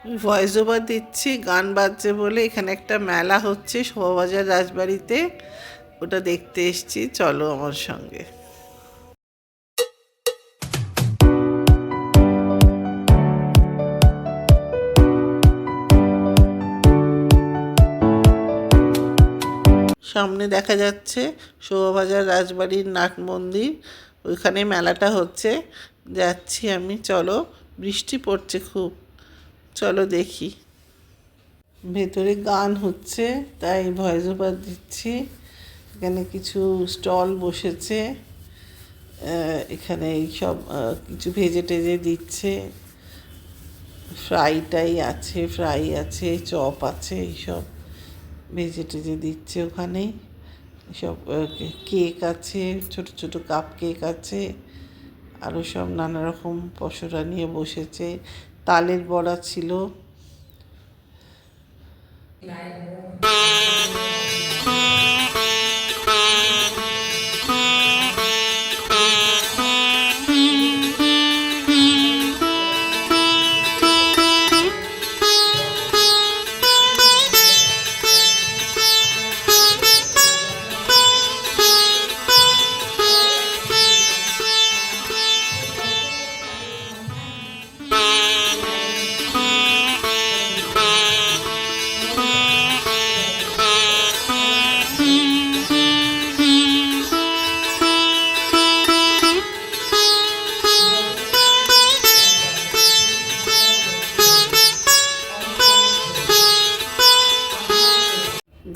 Voice over দিচ্ছি, গান বাজছে বলে। এখানে একটা মেলা হচ্ছে শোভাবাজার রাজবাড়িতে, ওটা দেখতে এসছি, চলো আমার সঙ্গে। সামনে দেখা যাচ্ছে শোভাবাজার রাজবাড়ির নাট মন্দির, ওইখানে মেলাটা হচ্ছে। যাচ্ছি আমি, চলো। বৃষ্টি পড়ছে খুব, চলো দেখি। ভেতরে গান হচ্ছে তাই ভয়েস ওভার দিচ্ছি। এখানে কিছু স্টল বসেছে, এখানে এইসব কিছু ভেজে টেজে দিচ্ছে। ফ্রাই আছে, চপ আছে, এইসব ভেজে টেজে দিচ্ছে ওখানেই। সব কেক আছে, ছোট ছোট কাপ কেক আছে, আরও সব নানা রকম পসরা নিয়ে বসেছে। তালের বড়া ছিল।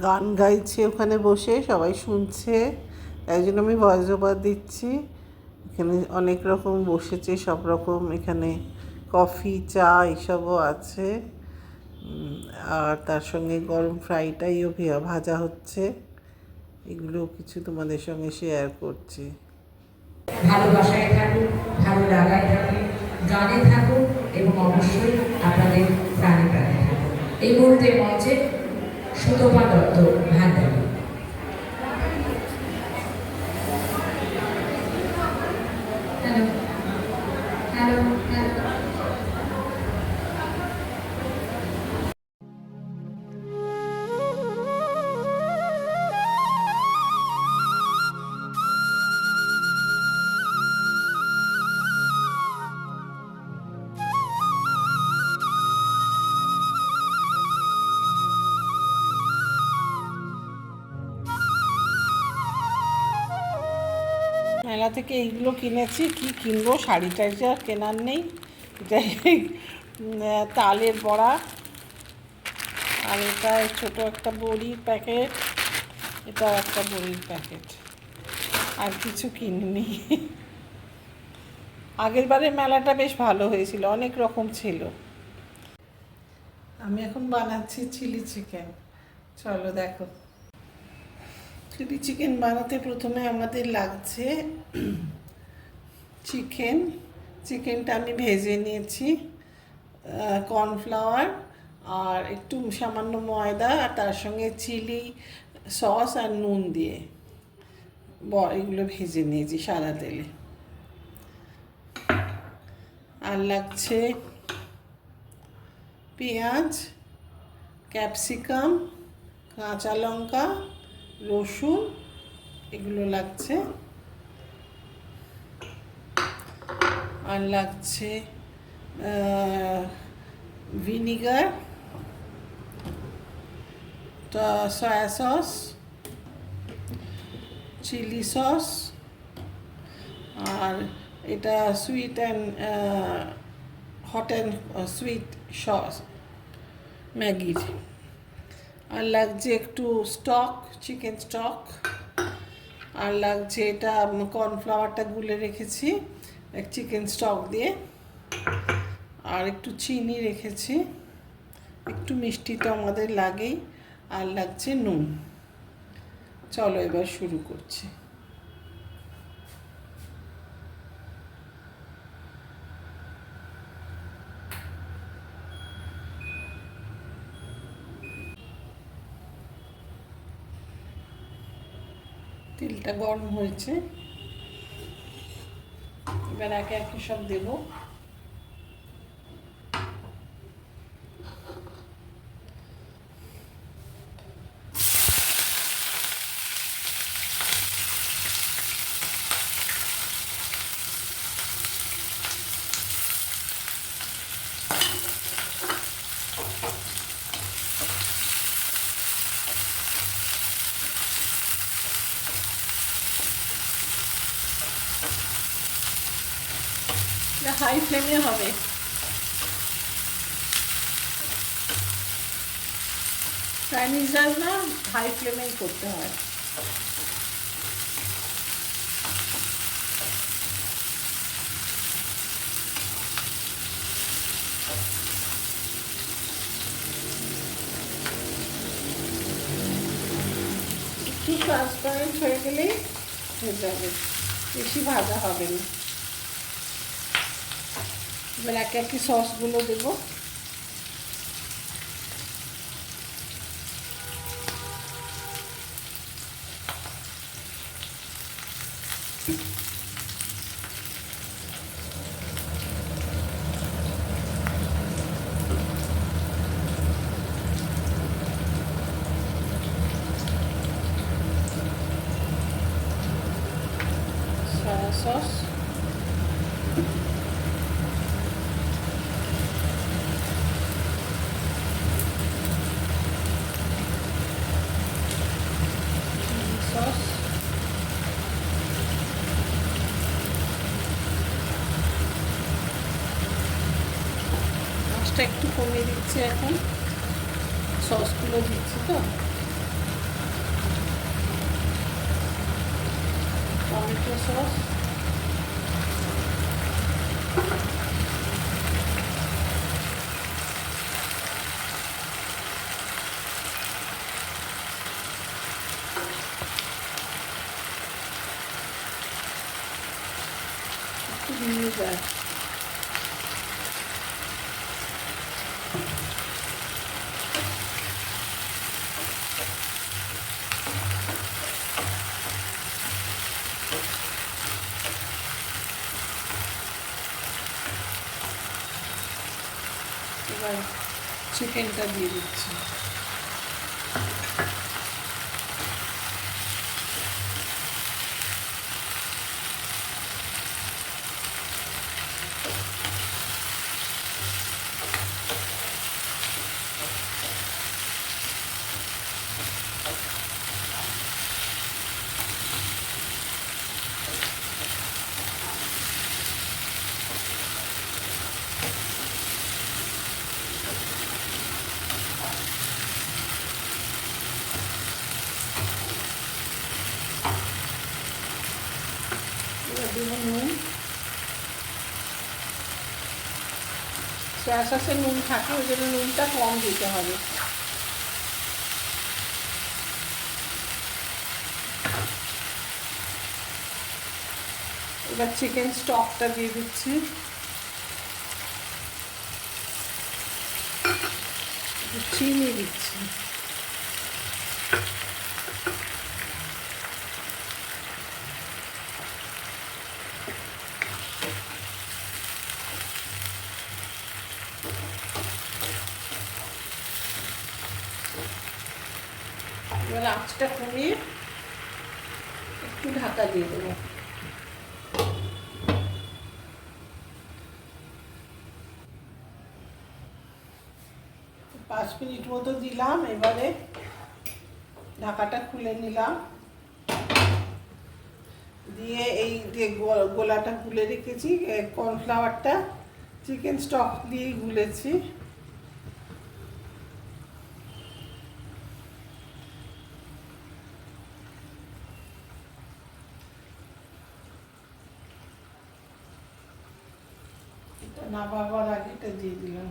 গান গাইছে ওখানে বসে, সবাই শুনছে, তাই জন্য আমি ভয়েস ওভার দিচ্ছি। এখানে অনেক রকম বসেছে, সব রকম। এখানে কফি, চা এসবও আছে, আর তার সঙ্গে গরম ফ্রাইটাইও ভাজা হচ্ছে। এগুলো কিছু তোমাদের সঙ্গে শেয়ার করছি। ভালোবাসায় থাকুন, ভালো লাগায় থাকুন, গানে থাকুন এবং অবশ্যই আপনাদের প্রাণে প্রাণে থাকুন। এই মুহূর্তে মঞ্চে Sutapa Dutta Bhandari. Hello hello hello. মেলা থেকে এইগুলো কিনেছি, কি কিনবো, শাড়ি টাড়ি আর কেনার নেই। এটাই তালের বড়া, আর এটা ছোট একটা বড়ির প্যাকেট, এটা একটা বড়ির প্যাকেট, আর কিছু কিনিনি। আগের বারের মেলাটা বেশ ভালো হয়েছিল, অনেক রকম ছিল। আমি এখন বানাচ্ছি চিলি চিকেন, চলো দেখো। চিলি চিকেন বানাতে প্রথমে আমাদের লাগছে চিকেনটা আমি ভেজে নিয়েছি, কর্নফ্লাওয়ার আর একটু সামান্য ময়দা, আর তার সঙ্গে চিলি সস আর নুন দিয়ে এগুলো ভেজে নিয়েছি সাদা তেলে। আর লাগছে পেঁয়াজ, ক্যাপসিকাম, কাঁচা লঙ্কা, রসুন, এগুলো লাগছে। আর লাগছে vinegar, soya sauce, chilli sauce, আর এটা sweet and hot and sweet sauce ম্যাগির। আর লাগছে একটু স্টক, চিকেন স্টক। আর লাগছে এটা কর্নফ্লাওয়ারটা গুলে রেখেছি চিকেন স্টক দিয়ে, আর একটু চিনি রেখেছি, একটু মিষ্টি তো আমাদের লাগেই। আর লাগছে নুন। চলো এবার শুরু করছি। তেলটা গরম হয়েছে, এবার একে একে সব দেব। হাই ফ্লেমে হবে। চাইনিজ রান্না হাই ফ্লেমেই করতে হয়। একটু ট্রান্সপারেন্ট হয়ে গেলেই হয়ে যাবে, বেশি ভাজা হবে না। এবার একে একে সসগুলো দেবো। সয়া সস, সস, মাছটা একটু কমিয়ে দিচ্ছি এখন, সসগুলো দিচ্ছি তো। টমেটো সস, একটু ভিনেগার, এবার চিকেনটা দিয়ে দিচ্ছি। এবার দেবো নুন। সয়া সসে নুন থাকে, ওই জন্য নুনটা কম দিতে হবে। এবার চিকেন স্টকটা দিয়ে দিচ্ছি, চিনি দিচ্ছি, এবার আঁচটা কমিয়ে একটু ঢাকা দিয়ে দেবো। 5 মিনিট মতো দিলাম। এবারে ঢাকাটা খুলে নিলাম, দিয়ে এই যে গোলাটা গুলে রেখেছি, কর্নফ্লাওয়ারটা চিকেন স্টক দিয়ে গুলেছি, এটা নামাবার আগে এটা দিয়ে দিলাম।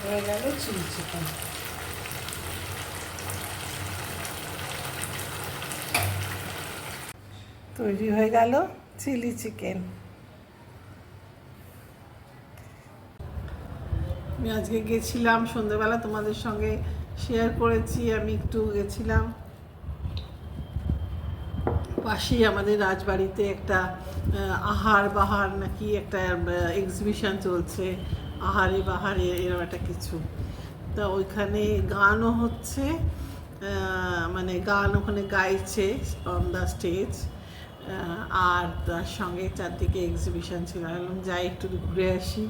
হয়ে গেল চিলি চিকেন। তৈরি হয়ে গেল চিলি চিকেন। আমি আজকে গেছিলাম সন্ধ্যেবেলা, তোমাদের সঙ্গে শেয়ার করেছি, আমি একটু গেছিলাম পাশেই আমাদের রাজবাড়িতে একটা আহার বাহার নাকি একটা এক্সিবিশন চলছে, আহারে বাহারে এরকম একটা কিছু। তা ওইখানে গানও হচ্ছে, মানে গান ওখানে গাইছে অন দ্য স্টেজ, আর তার সঙ্গে চারদিকে এক্সিবিশন ছিল। আমি বললাম যাই একটু ঘুরে আসি,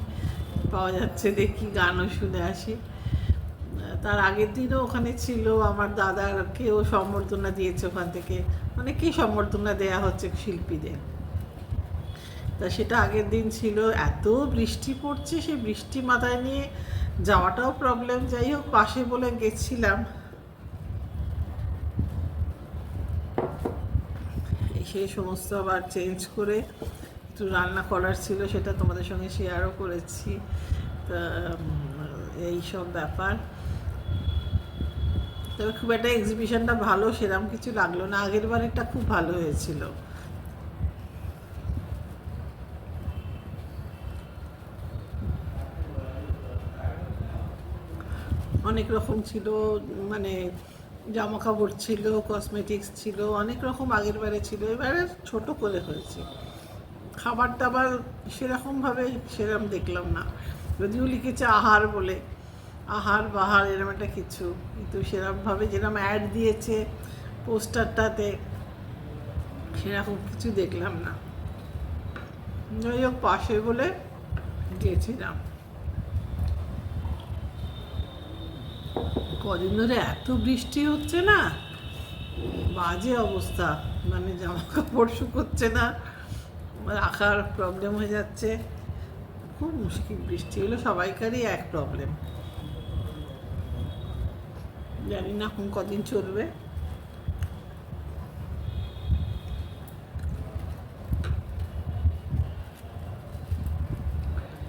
পাওয়া যাচ্ছে দেখি, গানও শুনে আসি। তার আগের দিনও ওখানে ছিল, আমার দাদাকেও সম্বর্ধনা দিয়েছে ওখান থেকে, অনেকেই সম্বর্ধনা দেয়া হচ্ছে শিল্পীদের। তা সেটা আগের দিন ছিল, এত বৃষ্টি পড়ছে, সেই বৃষ্টি মাথায় নিয়ে যাওয়াটাও প্রবলেম। যাই হোক, পাশে বলে গেছিলাম। সেই সমস্ত আবার চেঞ্জ করে একটু রান্না করার ছিল, সেটা তোমাদের সঙ্গে শেয়ারও করেছি। তা এই সব ব্যাপার। তবে খুব একটা এক্সিবিশনটা ভালো সেরকম কিছু লাগলো না, আগের বারেরটা খুব ভালো হয়েছিল। অনেক রকম ছিল, মানে জামা কাপড় ছিল, কসমেটিক্স ছিল, অনেক রকম আগের বারে ছিল, এবারে ছোট করে হয়েছে। খাবার টাবার সেরকমভাবে সেরকম দেখলাম না, যদিও লিখেছে আহার বলে, আহার বাহার এরকম একটা কিছু, কিন্তু সেরকমভাবে যেরকম অ্যাড দিয়েছে পোস্টারটাতে সেরকম কিছু দেখলাম না। যাই হোক, পাশে বলে গিয়েছিলাম। কদিন ধরে এত বৃষ্টি হচ্ছে না, বাজে অবস্থা, মানে জামা কাপড় শুকোচ্ছে না, রাখার প্রবলেম হয়ে যাচ্ছে, খুব মুশকিল। বৃষ্টি হলো সবাইকারই এক প্রবলেম, জানি না এখন কদিন চলবে।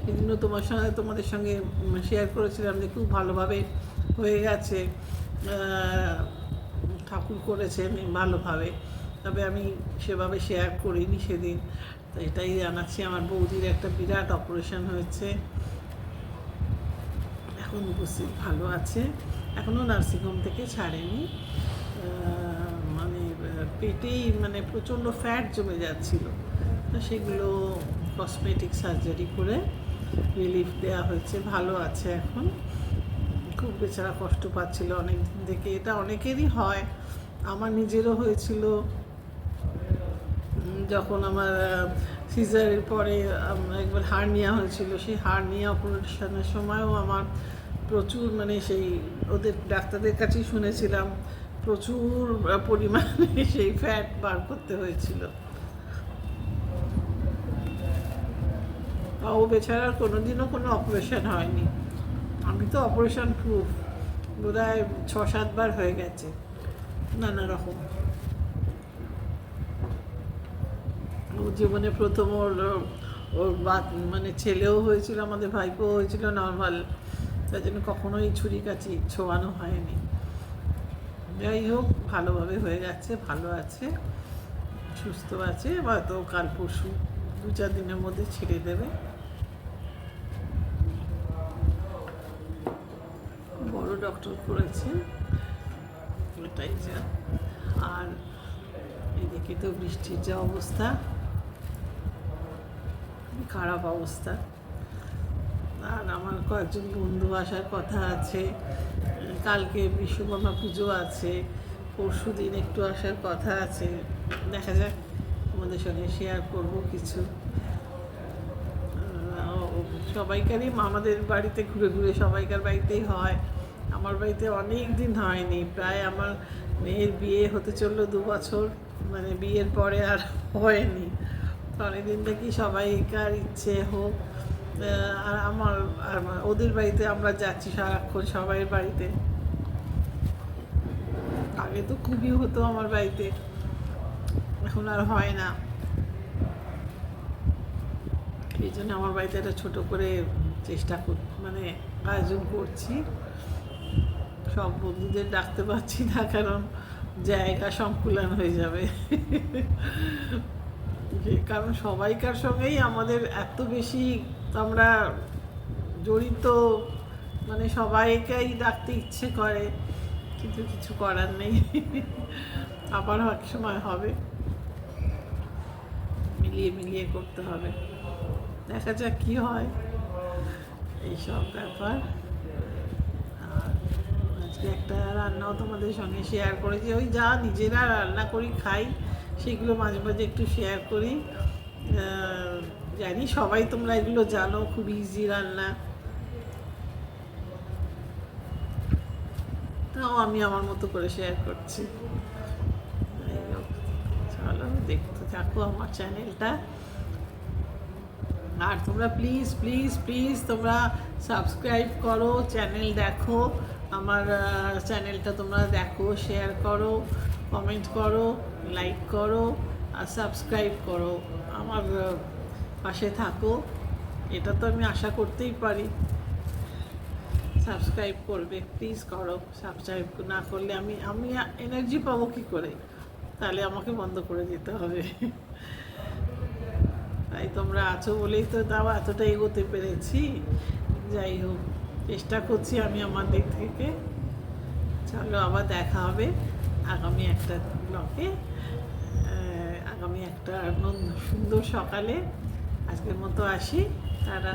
এজন্য তোমাদের সঙ্গে শেয়ার করেছিলাম যে খুব ভালোভাবে হয়ে গেছে, ঠাকুর করেছেন ভালোভাবে। তবে আমি সেভাবে শেয়ার করিনি সেদিন, তো এটাই জানাচ্ছি। আমার বৌদির একটা বিরাট অপারেশন হয়েছে, এখন উপস্থিত ভালো আছে, এখনও নার্সিংহোম থেকে ছাড়েনি। মানে পেটেই মানে প্রচণ্ড ফ্যাট জমে যাচ্ছিল, তো সেগুলো কসমেটিক সার্জারি করে রিলিফ দেওয়া হয়েছে, ভালো আছে এখন। খুব বেচারা কষ্ট পাচ্ছিল অনেক দিন থেকে, এটা অনেকেরই হয়, আমার নিজেরও হয়েছিল। যখন আমার সিজারের পরে একবার হার্নিয়া হয়েছিল, সেই হার্নিয়া অপারেশনের সময়ও আমার প্রচুর, মানে সেই ওদের ডাক্তারদের কাছেই শুনেছিলাম, প্রচুর পরিমাণে সেই ফ্যাট বার করতে হয়েছিল। ও বেচারার কোনোদিনও কোনো অপারেশন হয়নি, আমি তো অপারেশন প্রুফ, বোধহয় 6-7 বার হয়ে গেছে নানা রকম। ওর জীবনে প্রথম ওর মানে ছেলেও হয়েছিল, আমাদের ভাইপো হয়েছিল নর্মাল, তার জন্য কখনোই ছুরি কাচি ছোঁয়ানো হয়নি। যাই হোক, ভালোভাবে হয়ে যাচ্ছে, ভালো আছে, সুস্থ আছে, হয়তো কাল পরশু 2-4 দিনের মধ্যে ছেড়ে দেবে। বড় ডক্টর করেছে, এটাই যা। আর এদিকে তো বৃষ্টির যা অবস্থা, খারাপ অবস্থা। আর আমার কয়েকজন বন্ধু আসার কথা আছে, কালকে বিশ্বকর্মা পুজো আছে, পরশু দিন একটু আসার কথা আছে, দেখা যাক, তোমাদের সঙ্গে শেয়ার করব কিছু। সবাইকারই আমাদের বাড়িতে ঘুরে ঘুরে সবাইকার বাড়িতেই হয়, আমার বাড়িতে অনেক দিন হয়নি, প্রায় আমার মেয়ের বিয়ে হতে চললো 2 বছর, মানে বিয়ের পরে আর হয়নি। অনেকদিন থেকেই সবাইকার ইচ্ছে হোক, আর আমার আর ওদের বাড়িতে আমরা যাচ্ছি সারাক্ষণ সবাই বাড়িতে। আগে তো খুবই হতো আমার বাড়িতে, এখন আর হয় না। এই জন্য আমার বাড়িতে একটা ছোটো করে চেষ্টা মানে আয়োজন করছি। সব বন্ধুদের ডাকতে পারছি না, কারণ জায়গা সংকুলান হয়ে যাবে। কারণ সবাইকার সঙ্গেই আমাদের এত বেশি আমরা জড়িত, মানে সবাইকেই ডাকতে ইচ্ছে করে, কিন্তু কিছু করার নেই। আবার এক সময় হবে, মিলিয়ে মিলিয়ে করতে হবে, দেখা যাক কী হয় এইসব ব্যাপার। আর আজকে একটা রান্নাও তোমাদের সঙ্গে শেয়ার করেছি, ওই যা নিজেরা রান্না করি খাই সেগুলো মাঝে মাঝে একটু শেয়ার করি। জানি সবাই তোমরা এগুলো জানো, খুব ইজি রান্না, তাও আমি আমার মতো করে শেয়ার করছি। যাই হোক, চলো দেখতে থাকো আমার চ্যানেলটা। আর তোমরা প্লিজ প্লিজ প্লিজ তোমরা সাবস্ক্রাইব করো, চ্যানেল দেখো, আমার চ্যানেলটা তোমরা দেখো, শেয়ার করো, কমেন্ট করো, লাইক করো আর সাবস্ক্রাইব করো, আমার পাশে থাকো, এটা তো আমি আশা করতেই পারি। সাবস্ক্রাইব করবে, প্লিজ করো। সাবস্ক্রাইব না করলে আমি এনার্জি পাবো কী করে? তাহলে আমাকে বন্ধ করে দিতে হবে। তাই তোমরা আছো বলেই তো তাও এতটা এগোতে পেরেছি। যাই হোক, চেষ্টা করছি আমি আমার দিক থেকে। চলো আবার দেখা হবে আগামী একটা ব্লগে, আগামী একটা সুন্দর সকালে। আজকের মতো আসি, তারা